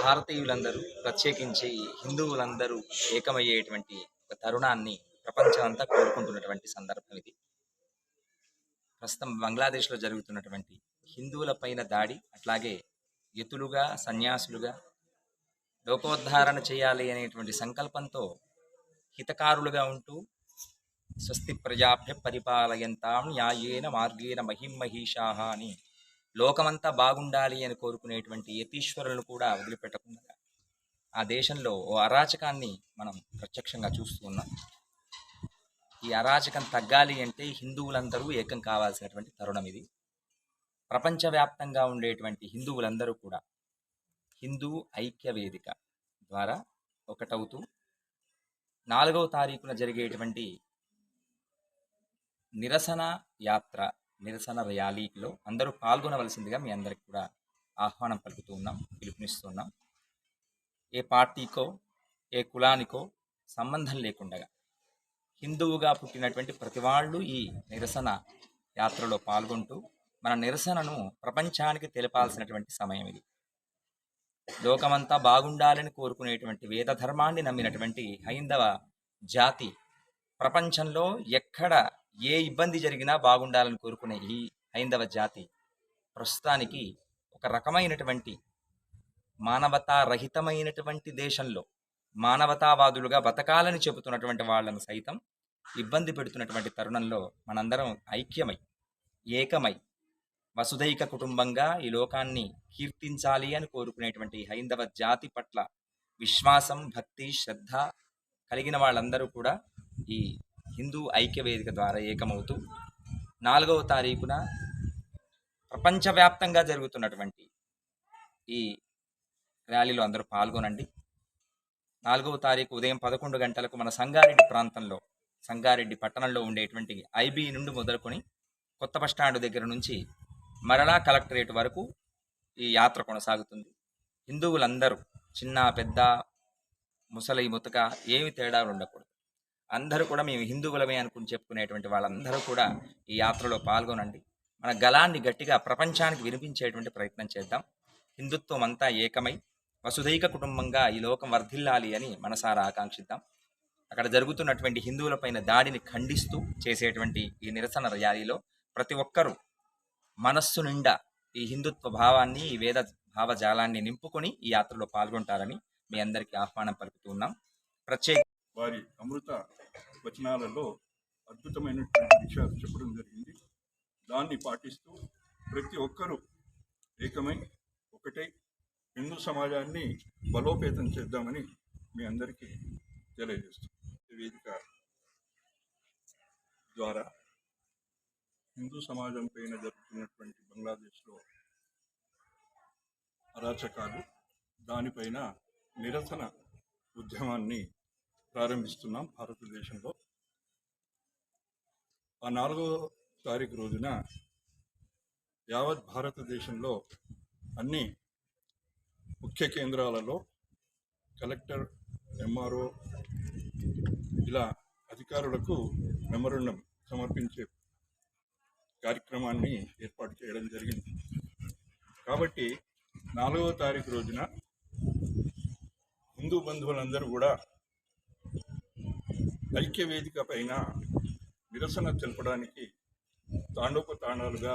భారతీయులందరూ ప్రత్యేకించి హిందువులందరూ ఏకమయ్యేటువంటి ఒక తరుణాన్ని ప్రపంచం అంతా కోరుకుంటున్నటువంటి సందర్భం ఇది. ప్రస్తుతం బంగ్లాదేశ్లో జరుగుతున్నటువంటి హిందువుల పైన దాడి, అట్లాగే యతులుగా సన్యాసులుగా లోకోద్ధారణ చేయాలి అనేటువంటి సంకల్పంతో హితకారులుగా ఉంటూ స్వస్తి ప్రజాభ్య పరిపాలయంతాం న్యాయేన మార్గేణ మహిమహీషాహ అని లోకమంతా బాగుండాలి అని కోరుకునేటువంటి యతీశ్వరులను కూడా వదిలిపెట్టకుండా ఆ దేశంలో ఓ అరాచకాన్ని మనం ప్రత్యక్షంగా చూస్తూ ఉన్నాం. ఈ అరాచకం తగ్గాలి అంటే హిందువులందరూ ఏకం కావాల్సినటువంటి తరుణం ఇది. ప్రపంచవ్యాప్తంగా ఉండేటువంటి హిందువులందరూ కూడా హిందూ ఐక్య వేదిక ద్వారా ఒకటవుతూ 4వ తారీఖున జరిగేటువంటి నిరసన యాత్ర, నిరసన ర్యాలీలో అందరూ పాల్గొనవలసిందిగా మీ అందరికి కూడా ఆహ్వానం పలుకుతూ ఉన్నాం, పిలుపునిస్తున్నాం. ఏ పార్టీకో ఏ కులానికో సంబంధం లేకుండా హిందువుగా పుట్టినటువంటి ప్రతి వాళ్ళు ఈ నిరసన యాత్రలో పాల్గొంటూ మన నిరసనను ప్రపంచానికి తెలపాల్సినటువంటి సమయం ఇది. లోకమంతా బాగుండాలని కోరుకునేటువంటి వేద ధర్మాన్ని నమ్మినటువంటి హైందవ జాతి ప్రపంచంలో ఎక్కడ ఏ ఇబ్బంది జరిగినా బాగుండాలని కోరుకునే ఈ హైందవ జాతి ప్రస్తుతానికి ఒక రకమైనటువంటి మానవతా రహితమైనటువంటి దేశంలో మానవతావాదులుగా బతకాలని చెబుతున్నటువంటి వాళ్ళను సైతం ఇబ్బంది పెడుతున్నటువంటి తరుణంలో మనందరం ఐక్యమై ఏకమై వసుదైక కుటుంబంగా ఈ లోకాన్ని కీర్తించాలి అని కోరుకునేటువంటి హైందవ జాతి పట్ల విశ్వాసం, భక్తి, శ్రద్ధ కలిగిన వాళ్ళందరూ కూడా ఈ హిందూ ఐక్య వేదిక ద్వారా ఏకమవుతూ 4వ తారీఖున ప్రపంచవ్యాప్తంగా జరుగుతున్నటువంటి ఈ ర్యాలీలో అందరూ పాల్గొనండి. 4వ తారీఖు ఉదయం 11 గంటలకు మన సంగారెడ్డి ప్రాంతంలో, సంగారెడ్డి పట్టణంలో ఉండేటువంటి ఐబీ నుండి మొదలుకొని కొత్త బస్టాండ్ దగ్గర నుంచి మరలా కలెక్టరేట్ వరకు ఈ యాత్ర కొనసాగుతుంది. హిందువులందరూ చిన్న పెద్ద ముసలి ముతక ఏమి తేడాలు ఉండకూడదు. అందరూ కూడా మేము హిందువులమే అనుకుని చెప్పుకునేటువంటి వాళ్ళందరూ కూడా ఈ యాత్రలో పాల్గొనండి. మన గళాన్ని గట్టిగా ప్రపంచానికి వినిపించేటువంటి ప్రయత్నం చేద్దాం. హిందుత్వం అంతా ఏకమై వసుదైక కుటుంబంగా ఈ లోకం వర్ధిల్లాలి అని మనసారా ఆకాంక్షిద్దాం. అక్కడ జరుగుతున్నటువంటి హిందువులపైన దాడిని ఖండిస్తూ చేసేటువంటి ఈ నిరసన ర్యాలీలో ప్రతి ఒక్కరూ మనస్సు నిండా ఈ హిందుత్వ భావాన్ని, ఈ వేద భావజాలాన్ని నింపుకొని ఈ యాత్రలో పాల్గొంటారని మీ అందరికీ ఆహ్వానం పలుకుతున్నాం. ప్రత్యేక వారి అమృత వచనాలలో అద్భుతమైనటువంటి విషయాలు చెప్పడం జరిగింది. దాన్ని పాటిస్తూ ప్రతి ఒక్కరూ ఏకమై ఒకటై హిందూ సమాజాన్ని బలోపేతం చేద్దామని మీ అందరికీ తెలియజేస్తాం. వేదిక ద్వారా హిందూ సమాజం పైన జరుగుతున్నటువంటి బంగ్లాదేశ్లో అరాచకాలు, దానిపైన నిరసన ఉద్యమాన్ని ప్రారంభిస్తున్నాం భారతదేశంలో. ఆ 4వ తారీఖు రోజున యావత్ భారతదేశంలో అన్ని ముఖ్య కేంద్రాలలో కలెక్టర్, ఎంఆర్ఓ ఇలా అధికారులకు మెమోరండం సమర్పించే కార్యక్రమాన్ని ఏర్పాటు చేయడం జరిగింది. కాబట్టి 4వ తారీఖు రోజున హిందూ బంధువులందరూ కూడా ఐక్య వేదిక పైన నిరసన తెలపడానికి తాండోపతాండాలుగా